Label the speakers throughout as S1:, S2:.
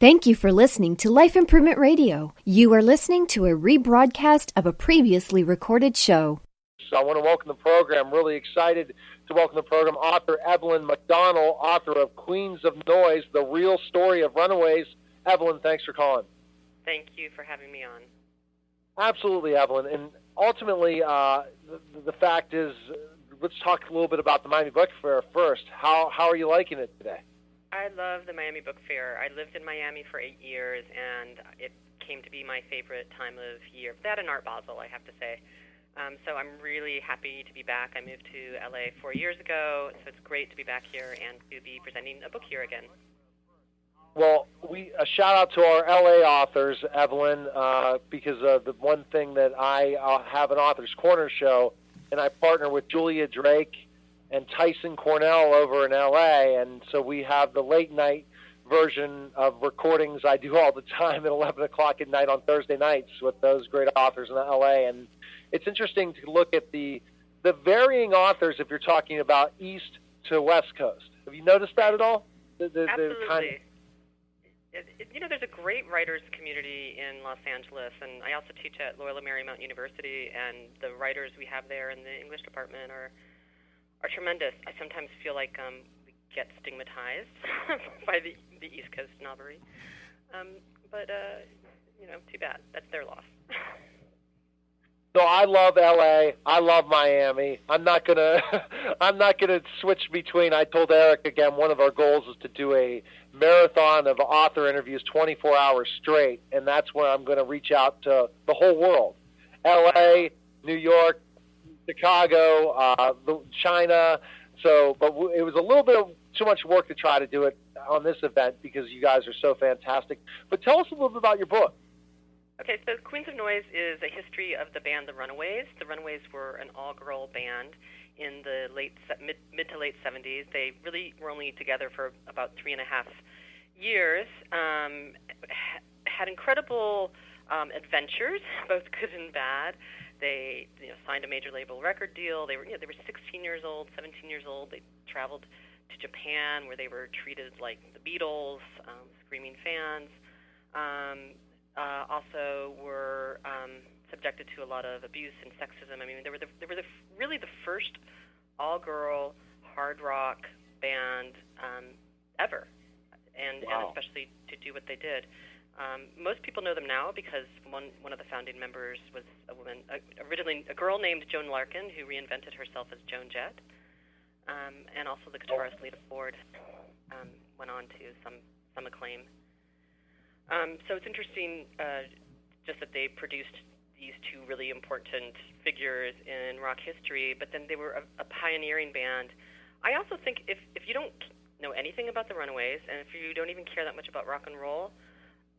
S1: Thank you for listening to Life Improvement Radio. You are listening to a rebroadcast of a previously recorded show.
S2: So I want to welcome the program. Really excited to welcome the program author Evelyn McDonnell, author of Queens of Noise, The Real Story of Runaways. Evelyn, thanks for calling.
S3: Thank you for having me on.
S2: Absolutely, Evelyn. And ultimately, the fact is, let's talk a little bit about the Miami Book Fair first. How are you liking it today?
S3: I love the Miami Book Fair. I lived in Miami for 8 years, and it came to be my favorite time of year. That and Art Basel, I have to say. So I'm really happy to be back. I moved to LA 4 years ago, so it's great to be back here and to be presenting a book here again.
S2: Well, a shout out to our LA authors, Evelyn, because the one thing that I have an Author's Corner show, and I partner with Julia Drake and Tyson Cornell over in LA, and so we have the late night version of recordings I do all the time at 11 o'clock at night on Thursday nights with those great authors in LA. And it's interesting to look at the varying authors if you're talking about East to West Coast. Have you noticed that at all?
S3: Absolutely. There's a great writers community in Los Angeles, and I also teach at Loyola Marymount University, and the writers we have there in the English department are tremendous. I sometimes feel like we get stigmatized by the East Coast snobbery, but too bad. That's their loss.
S2: So I love LA. I love Miami. I'm not gonna switch between. I told Eric again, one of our goals is to do a marathon of author interviews 24 hours straight, and that's where I'm going to reach out to the whole world: LA, New York, Chicago, China. So, but it was a little bit of too much work to try to do it on this event because you guys are so fantastic. But tell us a little bit about your book.
S3: Okay, so Queens of Noise is a history of the band The Runaways. The Runaways were an all-girl band in the mid to late 70s. They really were only together for about 3.5 years. Had incredible adventures, both good and bad. They signed a major label record deal. They were 16 years old, 17 years old. They traveled to Japan, where they were treated like the Beatles, screaming fans. Also were subjected to a lot of abuse and sexism. I mean, they were really the first all-girl hard rock band ever, and especially to do what they did. Most people know them now because one of the founding members was a woman, originally a girl named Joan Larkin, who reinvented herself as Joan Jett, and also the guitarist Lita Ford went on to some acclaim. So it's interesting just that they produced these two really important figures in rock history, but then they were a pioneering band. I also think if you don't know anything about the Runaways, and if you don't even care that much about rock and roll,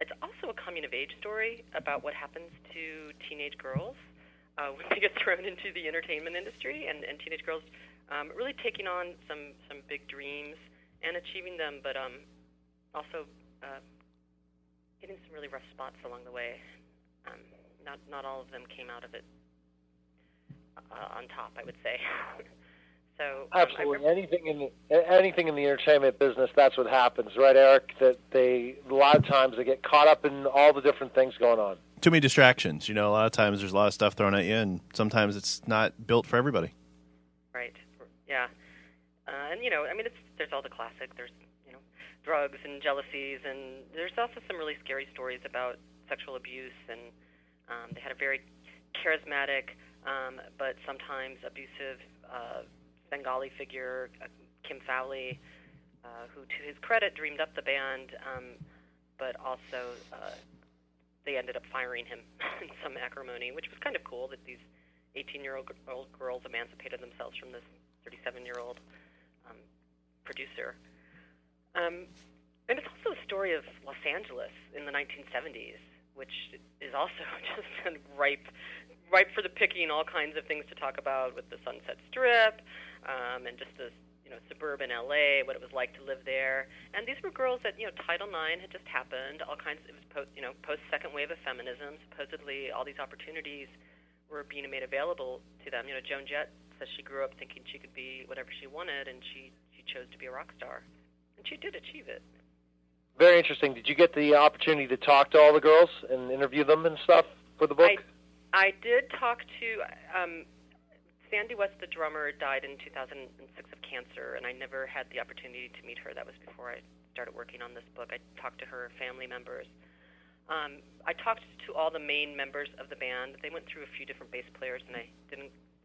S3: it's also a coming-of-age story about what happens to teenage girls when they get thrown into the entertainment industry, and teenage girls really taking on some big dreams and achieving them, but also hitting some really rough spots along the way. Not all of them came out of it on top, I would say. So
S2: absolutely, anything in the entertainment business, that's what happens, right, Eric? That a lot of times they get caught up in all the different things going on.
S4: Too many distractions. A lot of times there's a lot of stuff thrown at you, and sometimes it's not built for everybody.
S3: Right. Yeah. And there's all the classic. There's drugs and jealousies, and there's also some really scary stories about sexual abuse, and they had a very charismatic but sometimes abusive Bengali figure, Kim Fowley, who, to his credit, dreamed up the band, but also they ended up firing him in some acrimony, which was kind of cool that these 18-year-old girls emancipated themselves from this 37-year-old producer. And it's also a story of Los Angeles in the 1970s, which is also just ripe for the picking. All kinds of things to talk about with the Sunset Strip, and just this, suburban LA, what it was like to live there. And these were girls that, Title IX had just happened. All kinds. It was post second wave of feminism. Supposedly, all these opportunities were being made available to them. Joan Jett says she grew up thinking she could be whatever she wanted, and she chose to be a rock star, and she did achieve it.
S2: Very interesting. Did you get the opportunity to talk to all the girls and interview them and stuff for the book?
S3: I did talk to Sandy West, the drummer, died in 2006 of cancer, and I never had the opportunity to meet her. That was before I started working on this book. I talked to her family members. I talked to all the main members of the band. They went through a few different bass players, and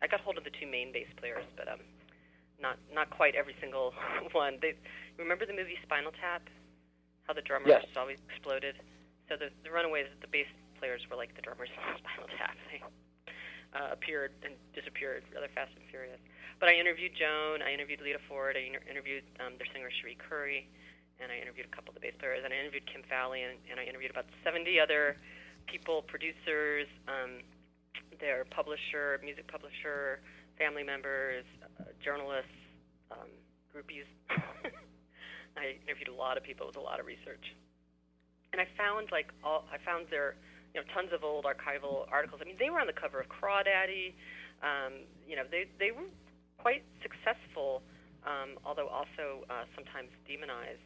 S3: I got hold of the two main bass players, but not quite every single one. Remember the movie Spinal Tap? How the drummer
S2: Yes.
S3: just always exploded? So the Runaways, the bass players were like the drummers in Spinal Tap. They appeared and disappeared rather fast and furious. But I interviewed Joan, I interviewed Lita Ford, I interviewed their singer Cherie Curry, and I interviewed a couple of the bass players, and I interviewed Kim Fowley, and I interviewed about 70 other people, producers, their publisher, music publisher, family members, journalists, groupies. I interviewed a lot of people with a lot of research, and I found their tons of old archival articles. I mean, they were on the cover of Crawdaddy. They were quite successful, although also sometimes demonized.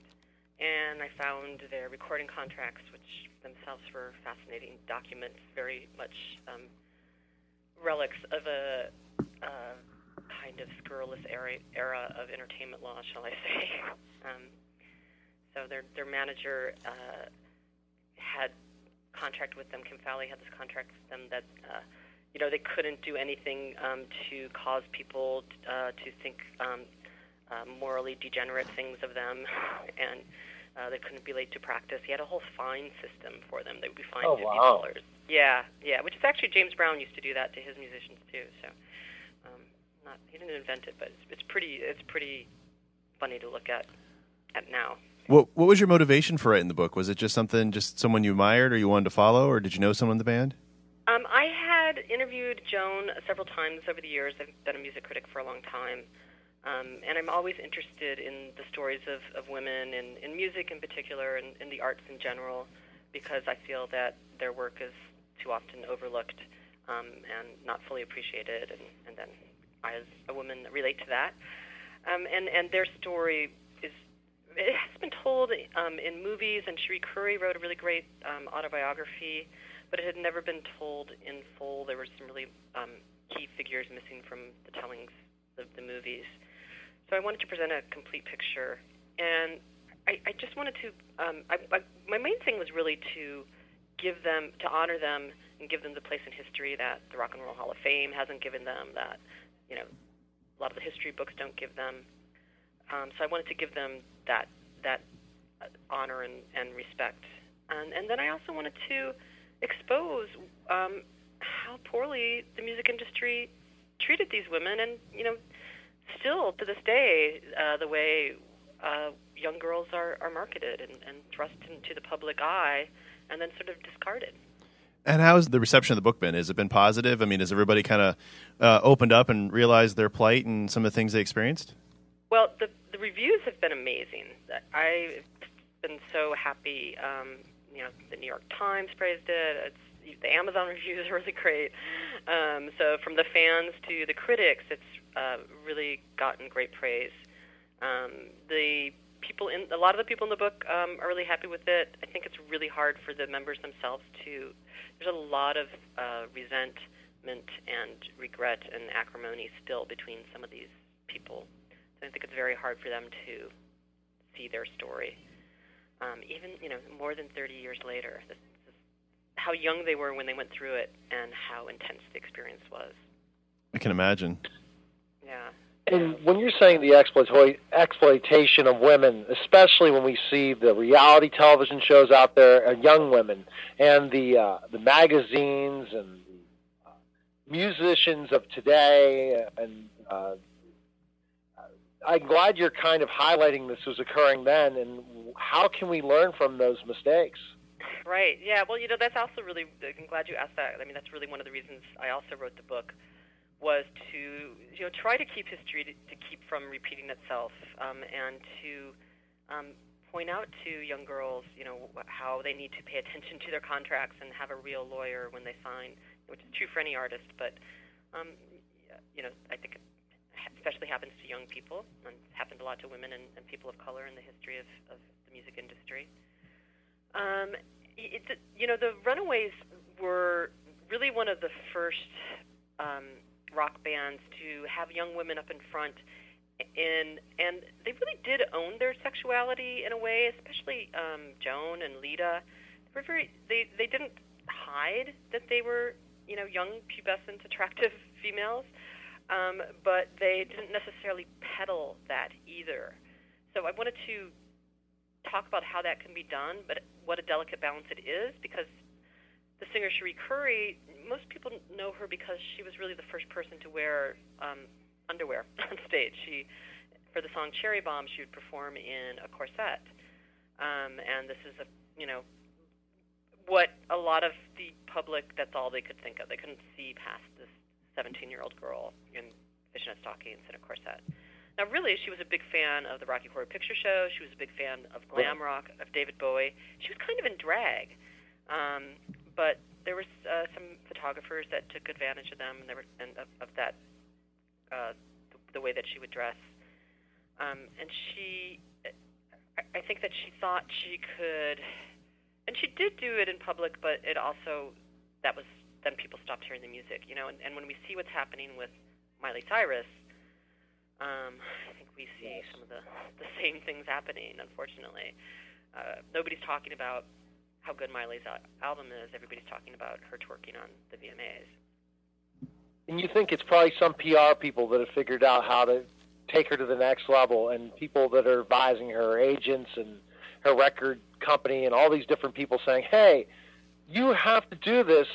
S3: And I found their recording contracts, which themselves were fascinating documents, very much relics of a kind of scurrilous era of entertainment law, shall I say. So their manager had contract with them. Kim Fowley had this contract with them that they couldn't do anything to cause people to think morally degenerate things of them, and they couldn't be late to practice. He had a whole fine system for them. They would be fined $50. Yeah, which is actually James Brown used to do that to his musicians too. So he didn't invent it, but it's pretty funny to look at now.
S4: What was your motivation for writing the book? Was it just someone you admired or you wanted to follow, or did you know someone in the band?
S3: I had interviewed Joan several times over the years. I've been a music critic for a long time, and I'm always interested in the stories of women in music in particular and in the arts in general, because I feel that their work is too often overlooked and not fully appreciated, and then I, as a woman, relate to that. And their story it has been told in movies, and Cherie Curry wrote a really great autobiography, but it had never been told in full. There were some really key figures missing from the tellings of the movies. So I wanted to present a complete picture, and I just wanted to. My main thing was really to honor them, and give them the place in history that the Rock and Roll Hall of Fame hasn't given them, that a lot of the history books don't give them. So I wanted to give them that honor and respect, and then I also wanted to expose how poorly the music industry treated these women, and still to this day the way young girls are marketed and thrust into the public eye, and then sort of discarded.
S4: And how's the reception of the book been? Has it been positive? I mean, has everybody kind of opened up and realized their plight and some of the things they experienced?
S3: Well, the reviews have been amazing. I've been so happy. The New York Times praised it. The Amazon reviews are really great. So from the fans to the critics, it's really gotten great praise. A lot of the people in the book are really happy with it. I think it's really hard for the members themselves to. There's a lot of resentment and regret and acrimony still between some of these people. I think it's very hard for them to see their story, even more than 30 years later. This is how young they were when they went through it, and how intense the experience was.
S4: I can imagine.
S3: Yeah.
S2: And when you're saying the exploitation of women, especially when we see the reality television shows out there, young women, and the magazines and the musicians of today, and I'm glad you're kind of highlighting this was occurring then, and how can we learn from those mistakes?
S3: Right, yeah, well, that's also really, I'm glad you asked that. I mean, that's really one of the reasons I also wrote the book, was to, try to keep history, to keep from repeating itself, and to point out to young girls, how they need to pay attention to their contracts and have a real lawyer when they sign, which is true for any artist, but, I think it especially happens to young people, and it's happened a lot to women and people of color in the history of the music industry. The Runaways were really one of the first rock bands to have young women up in front, and they really did own their sexuality in a way, especially Joan and Lita. They didn't hide that they were, young, pubescent, attractive females, but they didn't necessarily peddle that either. So I wanted to talk about how that can be done, but what a delicate balance it is, because the singer Cherie Currie, most people know her because she was really the first person to wear underwear on stage. For the song Cherry Bomb, she would perform in a corset. And this is what a lot of the public, that's all they could think of. They couldn't see past this 17-year-old girl in fishnet stockings and a corset. Now, really, she was a big fan of the Rocky Horror Picture Show. She was a big fan of glam rock, of David Bowie. She was kind of in drag. But there was some photographers that took advantage of them, and of that, the way that she would dress. And I think that she thought she could, and she did do it in public, but it also, then people stopped hearing the music, and when we see what's happening with Miley Cyrus, I think we see some of the same things happening, unfortunately. Nobody's talking about how good Miley's album is. Everybody's talking about her twerking on the VMAs.
S2: And you think it's probably some PR people that have figured out how to take her to the next level, and people that are advising her, agents and her record company and all these different people saying, hey, you have to do this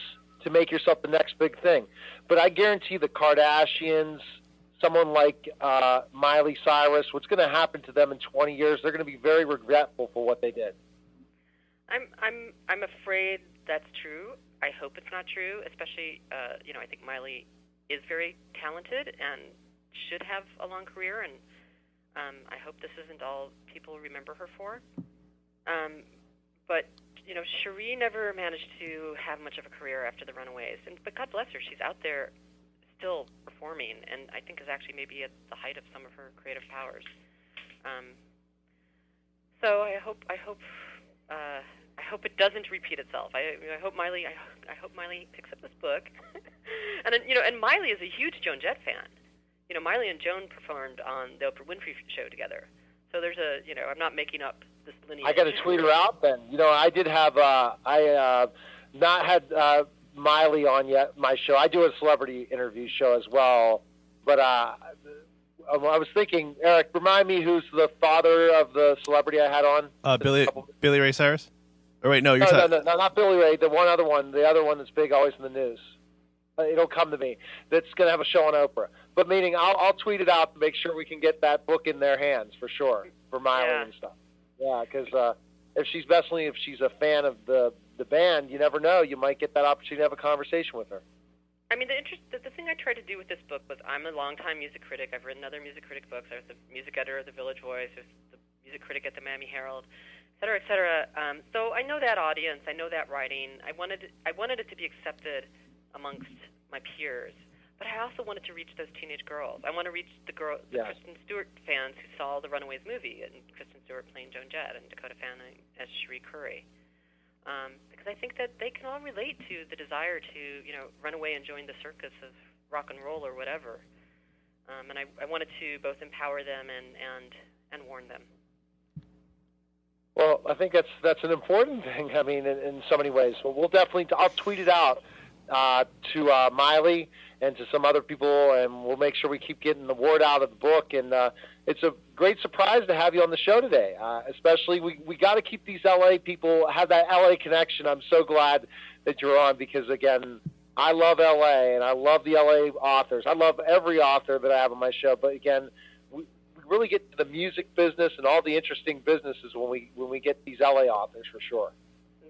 S2: to make yourself the next big thing. But I guarantee the Kardashians, someone like Miley Cyrus, what's going to happen to them in 20 years, they're going to be very regretful for what they did.
S3: I'm afraid that's true. I hope it's not true, especially, I think Miley is very talented and should have a long career, and I hope this isn't all people remember her for. But, Cherie never managed to have much of a career after the Runaways, but God bless her, she's out there still performing, and I think is actually maybe at the height of some of her creative powers. So I hope it doesn't repeat itself. I hope Miley picks up this book, and Miley is a huge Joan Jett fan. Miley and Joan performed on the Oprah Winfrey Show together. So there's I'm not making up this lineage.
S2: I got to tweet her out then. I did have not had Miley on yet, my show. I do a celebrity interview show as well, but I was thinking, Eric, remind me who's the father of the celebrity I had on?
S4: Billy Ray Cyrus? Or wait, no,
S2: no, not Billy Ray. The other one that's big, always in the news. It'll come to me. That's going to have a show on Oprah. But meaning, I'll tweet it out to make sure we can get that book in their hands for sure, for Miley and stuff. Yeah, because if she's a fan of the band, you never know. You might get that opportunity to have a conversation with her.
S3: I mean, the thing I tried to do with this book was, I'm a longtime music critic. I've written other music critic books. I was the music editor of the Village Voice. I was the music critic at the Miami Herald, et cetera, et cetera. So I know that audience. I know that writing. I wanted it to be accepted amongst my peers. But I also wanted to reach those teenage girls. I want to reach the Kristen Stewart fans who saw the Runaways movie, and Kristen Stewart playing Joan Jett and Dakota Fanning as Cherie Currie. Because I think that they can all relate to the desire to, run away and join the circus of rock and roll or whatever. And I wanted to both empower them and warn them.
S2: Well, I think that's an important thing. I mean, in so many ways. Well, I'll tweet it out to Miley and to some other people, and we'll make sure we keep getting the word out of the book. And it's a great surprise to have you on the show today. Especially, we got to keep these LA people, have that LA connection. I'm so glad that you're on because, again, I love LA and I love the LA authors. I love every author that I have on my show. But again, we really get to the music business and all the interesting businesses when we get these LA authors for sure.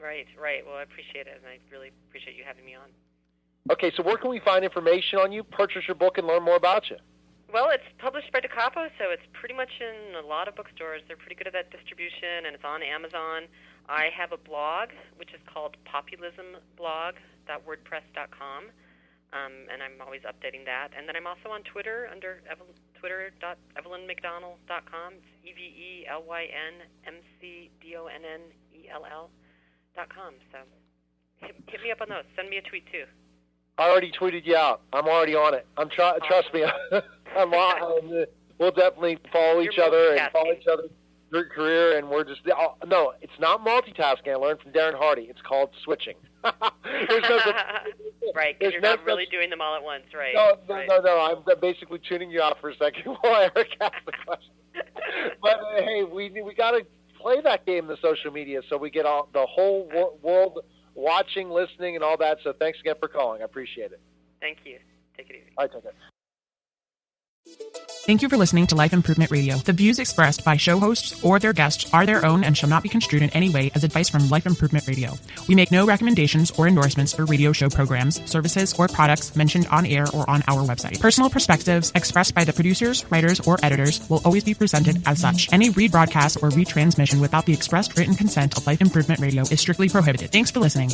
S3: Right. Well, I appreciate it, and I really appreciate you having me on.
S2: Okay, so where can we find information on you, purchase your book, and learn more about you?
S3: Well, it's published by Da Capo, so it's pretty much in a lot of bookstores. They're pretty good at that distribution, and it's on Amazon. I have a blog, which is called populismblog.wordpress.com, and I'm always updating that. And then I'm also on Twitter under twitter.evelynmcdonnell.com. It's EvelynMcDonnell. So hit me up on those. Send me a tweet, too.
S2: I already tweeted you out. I'm already on it. Trust me. I'm on. We'll definitely follow each other and follow each other's career, and we're just no. It's not multitasking. I learned from Darren Hardy. It's called switching. There's no such,
S3: right, because you're not really doing them all at once, right?
S2: No. I'm basically tuning you out for a second while Eric asks the question. But hey, we got to play that game in the social media so we get the whole world watching, listening, and all that. So thanks again for calling. I appreciate it.
S3: Thank you. Take it easy.
S2: All right, take care.
S5: Thank you for listening to Life Improvement Radio. The views expressed by show hosts or their guests are their own and shall not be construed in any way as advice from Life Improvement Radio. We make no recommendations or endorsements for radio show programs, services, or products mentioned on air or on our website. Personal perspectives expressed by the producers, writers, or editors will always be presented as such. Any rebroadcast or retransmission without the expressed written consent of Life Improvement Radio is strictly prohibited. Thanks for listening.